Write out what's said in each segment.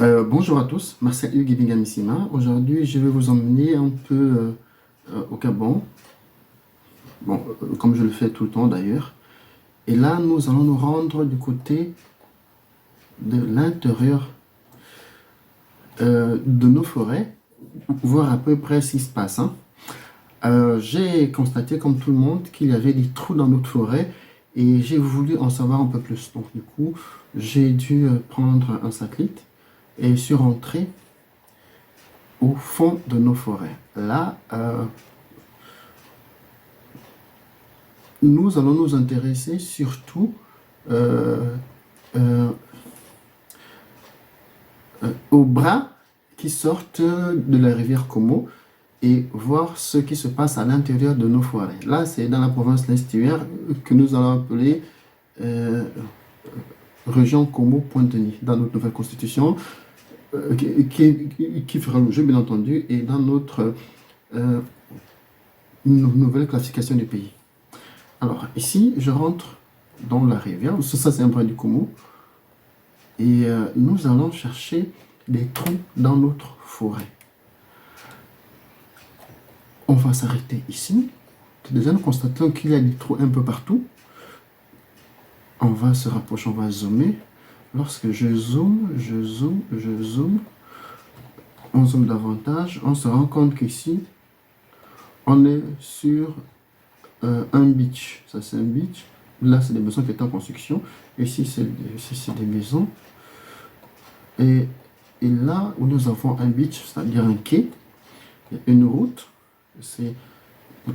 Bonjour à tous, Marcel Hugues Ibigamissima. Aujourd'hui, je vais vous emmener un peu au Gabon, comme je le fais tout le temps d'ailleurs. Et là, nous allons nous rendre du côté de l'intérieur de nos forêts, voir à peu près ce qui se passe, hein. J'ai constaté, comme tout le monde, qu'il y avait des trous dans notre forêt et j'ai voulu en savoir un peu plus. Donc, du coup, j'ai dû prendre un satellite et je suis rentré au fond de nos forêts. Là, nous allons nous intéresser surtout euh, euh, aux bras qui sortent de la rivière Como et voir ce qui se passe à l'intérieur de nos forêts. Là, c'est dans la province l'Estuaire que nous allons appeler euh, région Como-Pointe-Denis dans notre nouvelle constitution qui fera l'objet, bien entendu, et dans notre euh, nouvelle classification du pays. Alors, ici, je rentre dans la rivière. Ça c'est un bras du Como. Et nous allons chercher des trous dans notre forêt. On va s'arrêter ici. Déjà, nous constatons qu'il y a des trous un peu partout. On va se rapprocher, on va zoomer. Lorsque je zoome, on zoome davantage, on se rend compte qu'ici, on est sur un beach. Ça, c'est un beach. Là, c'est des maisons qui sont en construction. Ici, c'est des maisons. Et là où nous avons un beach, c'est-à-dire un quai, une route, c'est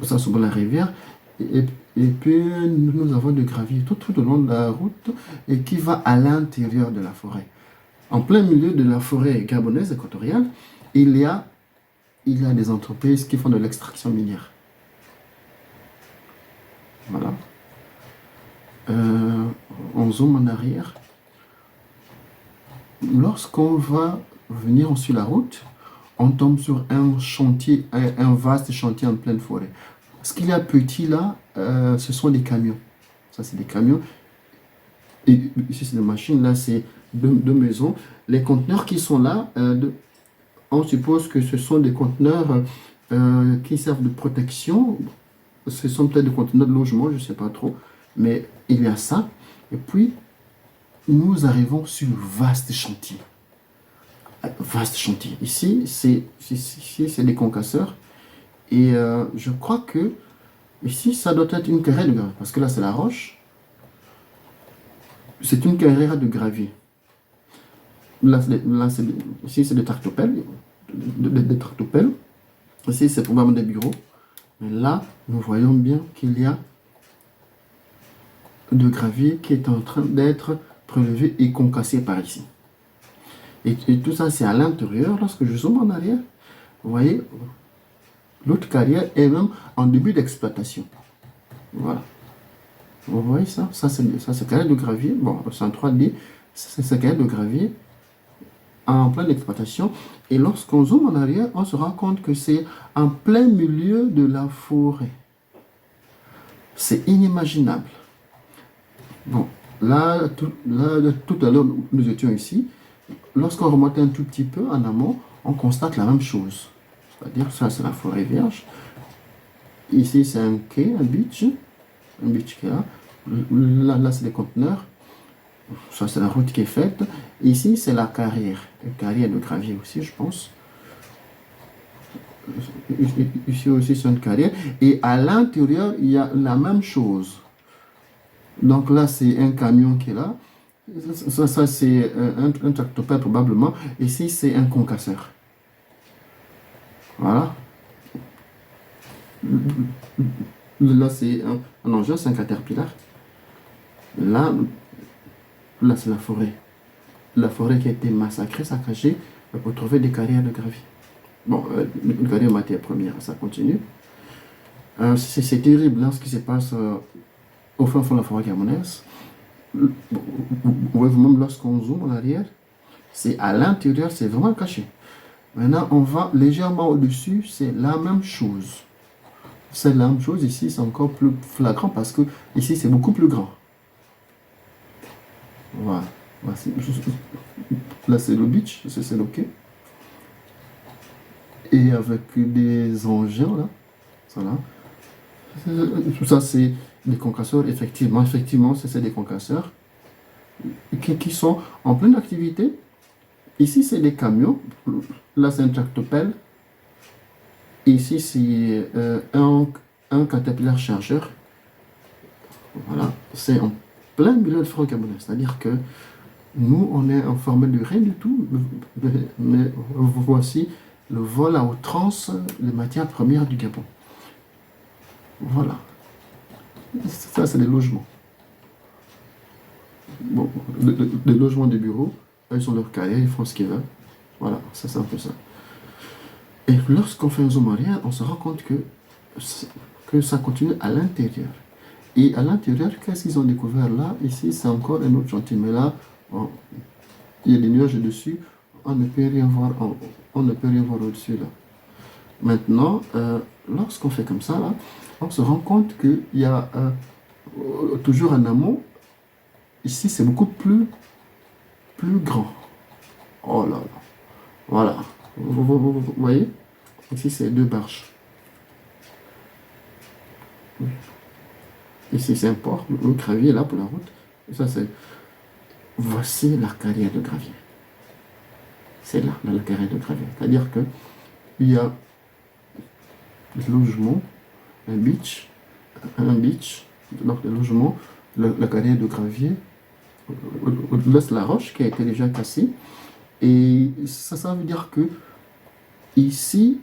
ça sur la rivière, et puis nous avons du gravier tout au long de la route et qui va à l'intérieur de la forêt. En plein milieu de la forêt gabonaise équatoriale, il y a des entreprises qui font de l'extraction minière. Voilà. On zoome en arrière. Lorsqu'on va venir sur la route, on tombe sur un chantier, un vaste chantier en pleine forêt. Ce qu'il y a petit là, ce sont des camions. Ça, c'est des camions. Et ici, c'est des machines. Là, c'est deux maisons. Les conteneurs qui sont là, on suppose que ce sont des conteneurs qui servent de protection. Ce sont peut-être des conteneurs de logement, je ne sais pas trop. Mais il y a ça. Et puis, nous arrivons sur le vaste chantier. Vaste chantier. Ici, c'est des concasseurs. Et je crois que ici, ça doit être une carrière de gravier. Parce que là, c'est la roche. C'est une carrière de gravier. Ici, c'est des tractopelles. Des tractopelles. Ici, c'est probablement des bureaux. Mais là, nous voyons bien qu'il y a de gravier qui est en train d'être prélevé et concassé par ici. Et tout ça, c'est à l'intérieur. Lorsque je zoome en arrière, vous voyez, l'autre carrière est même en début d'exploitation. Voilà. Vous voyez ça? Ça, c'est carrière de gravier. Bon, c'est en 3D. C'est carrière de gravier en pleine exploitation. Et lorsqu'on zoome en arrière, on se rend compte que c'est en plein milieu de la forêt. C'est inimaginable. Bon, là, tout à l'heure, nous étions ici. Lorsqu'on remonte un tout petit peu en amont, on constate la même chose. C'est-à-dire, ça, c'est la forêt vierge. Ici, c'est un quai, un beach qui est là. Là, c'est des conteneurs. Ça, c'est la route qui est faite. Ici, c'est la carrière. Une carrière de gravier aussi, je pense. Ici aussi, c'est une carrière. Et à l'intérieur, il y a la même chose. Donc là, c'est un camion qui est là. Ça c'est un tractopelle probablement. Ici, c'est un concasseur. Voilà. Là, c'est un engin, c'est un caterpillar. Là, c'est la forêt. La forêt qui a été massacrée, saccagée, pour trouver des carrières de gravier. Bon, une carrière matière première, ça continue. C'est terrible hein, ce qui se passe au fin fond de la forêt gabonaise. Même lorsqu'on zoome en arrière, c'est à l'intérieur, c'est vraiment caché. Maintenant, on va légèrement au-dessus, c'est la même chose. C'est la même chose, ici c'est encore plus flagrant parce que ici c'est beaucoup plus grand. Voilà. Voici. Là, c'est le beach, c'est le quai. Et avec des engins, là. Voilà. Tout ça, c'est des concasseurs, effectivement. Effectivement, c'est des concasseurs qui sont en pleine activité. Ici, c'est des camions. Là, c'est un tractopelle. Ici, c'est un caterpillar chargeur. Voilà, c'est en plein milieu de front gabonais. C'est-à-dire que nous, on est informé de rien du tout. Mais voici le vol à outrance des matières premières du Gabon. Voilà. Ça, c'est des logements. Bon, des logements de bureaux. Ils ont leur carrière, ils font ce qu'ils veulent. Voilà, ça, c'est un peu ça. Et lorsqu'on fait un zoom arrière, on se rend compte que ça continue à l'intérieur. Et à l'intérieur, qu'est-ce qu'ils ont découvert là? Ici, c'est encore un autre chantier. Mais là, il y a des nuages dessus. On ne peut rien voir, on ne peut rien voir au-dessus là. Maintenant, lorsqu'on fait comme ça, là, on se rend compte qu'il y a toujours un amont. Ici, c'est beaucoup plus grand. Oh là là. Voilà. Vous voyez? Ici, c'est deux barges. Ici, c'est un port. Le gravier est là pour la route. Et ça, c'est... Voici la carrière de gravier. C'est là, la carrière de gravier. C'est-à-dire que il y a des logements, un beach, donc des logements, la carrière de gravier, là, c'est la roche qui a été déjà cassée. Et ça veut dire que ici,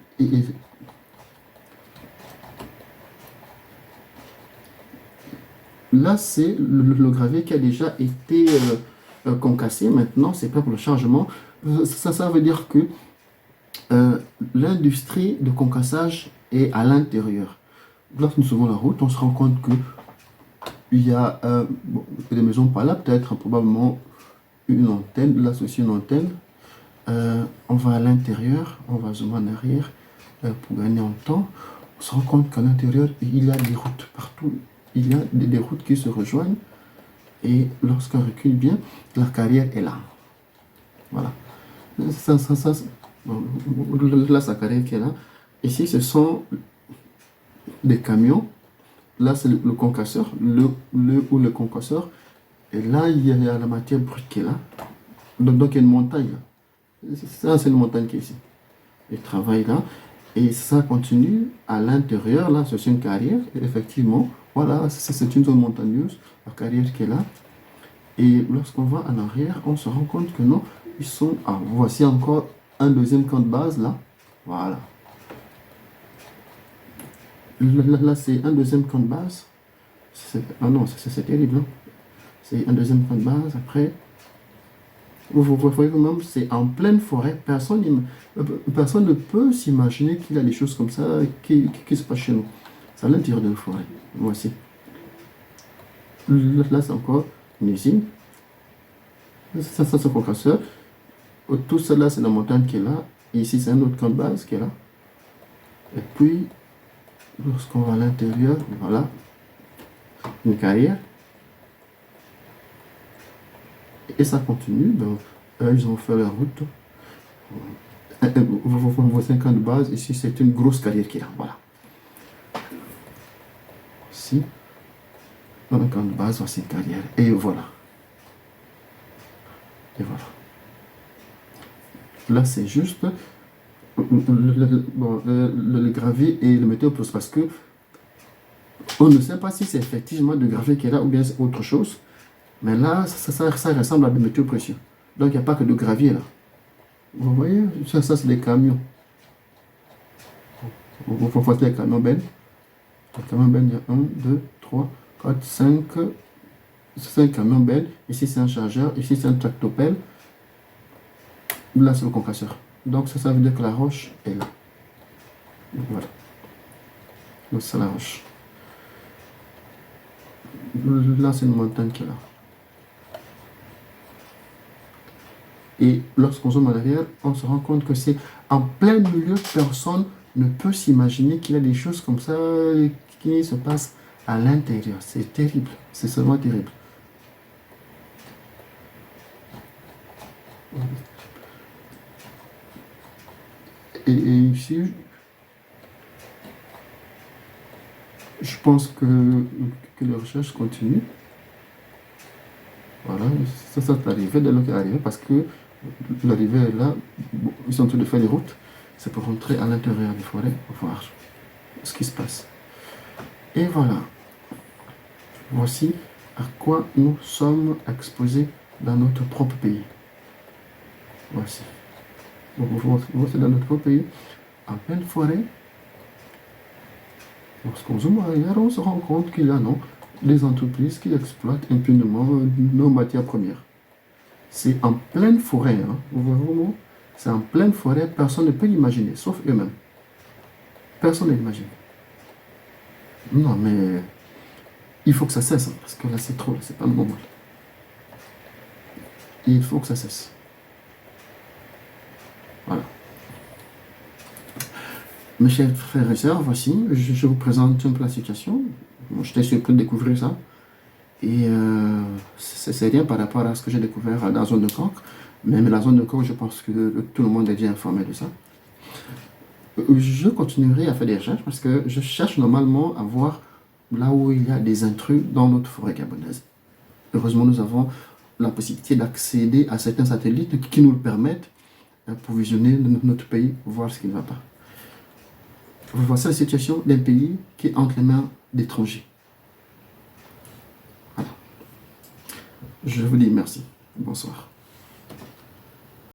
là, c'est le gravier qui a déjà été concassé. Maintenant, c'est prêt pour le chargement. Ça veut dire que l'industrie de concassage est à l'intérieur. Lorsque nous suivons la route, on se rend compte que il y a des maisons par là, peut-être probablement une antenne. Là, c'est aussi une antenne. On va à l'intérieur, on va zoomer en arrière pour gagner en temps. On se rend compte qu'à l'intérieur, il y a des routes partout. Il y a des routes qui se rejoignent. Et lorsqu'on recule bien, la carrière est là. Voilà. Bon, là, c'est la carrière qui est là. Ici, ce sont des camions. Là, c'est le concasseur, le concasseur. Et là, il y a la matière brute qui est là. Donc, il y a une montagne là. Ça, c'est une montagne qui est ici. Il travaille là. Et ça continue à l'intérieur. Là, c'est une carrière. Et effectivement, voilà, c'est une zone montagneuse. La carrière qui est là. Et lorsqu'on va en arrière, on se rend compte que non, ils sont... Ah, voici encore un deuxième camp de base là. Voilà. Là, c'est un deuxième camp de base. Ah non, c'est terrible. Hein? C'est un deuxième camp de base. Après, vous voyez vous-même, c'est en pleine forêt. Personne ne peut s'imaginer qu'il y a des choses comme ça qui se passent chez nous. C'est à l'intérieur de la forêt. Voici. Là, c'est encore une usine. Ça c'est un concasseur. Tout cela, c'est la montagne qui est là. Et ici, c'est un autre camp de base qui est là. Et puis, lorsqu'on va à l'intérieur, voilà, une carrière. Et ça continue. Donc, ils ont fait la route. Voici un camp de base. Ici, c'est une grosse carrière qui est là. Voilà. Ici, dans le camp de base, voici une carrière. Et voilà. Et voilà. Là, c'est juste le gravier et le météo plus parce que on ne sait pas si c'est effectivement du gravier qui est là ou bien c'est autre chose. Mais là, ça ressemble à des métaux précieux. Donc, il n'y a pas que de gravier là. Vous voyez, ça c'est des camions. Vous voyez les camions Ben. Les camions Ben, il y a 1, 2, 3, 4, 5. 5 camions Ben. Ici, c'est un chargeur. Ici, c'est un tractopelle. Là, c'est le concasseur. Donc, ça veut dire que la roche est là. Voilà. Donc, c'est la roche. Là, c'est une montagne qui est là. Et lorsqu'on zoome en arrière, on se rend compte que c'est en plein milieu, personne ne peut s'imaginer qu'il y a des choses comme ça qui se passent à l'intérieur. C'est terrible. C'est seulement terrible. Et ici, je pense que les recherches continuent. Voilà, ça c'est arrivé, dès lors est arrivé, parce que l'arrivée est là, bon, ils sont en train de faire les routes, c'est pour rentrer à l'intérieur des forêts, voir ce qui se passe. Et voilà, voici à quoi nous sommes exposés dans notre propre pays. Voici. Voici dans notre propre pays, en pleine forêt. Lorsqu'on zoome arrière, on se rend compte qu'il y a non, des entreprises qui exploitent impunément nos matières premières. C'est en pleine forêt, hein. Vous voyez vraiment? C'est en pleine forêt, personne ne peut l'imaginer, sauf eux-mêmes. Personne ne l'imagine. Non, mais il faut que ça cesse, hein, parce que là c'est trop, c'est pas normal. Il faut que ça cesse. Voilà. Mes chers frères et sœurs, voici, je vous présente un peu la situation. J'étais surpris de découvrir ça. Et c'est rien par rapport à ce que j'ai découvert dans la zone de Cork. Même la zone de Cork, je pense que tout le monde est déjà informé de ça. Je continuerai à faire des recherches parce que je cherche normalement à voir là où il y a des intrus dans notre forêt gabonaise. Heureusement, nous avons la possibilité d'accéder à certains satellites qui nous le permettent pour visionner notre pays, voir ce qui ne va pas. Voici la situation d'un pays qui est entre les mains d'étrangers. Voilà. Je vous dis merci. Bonsoir.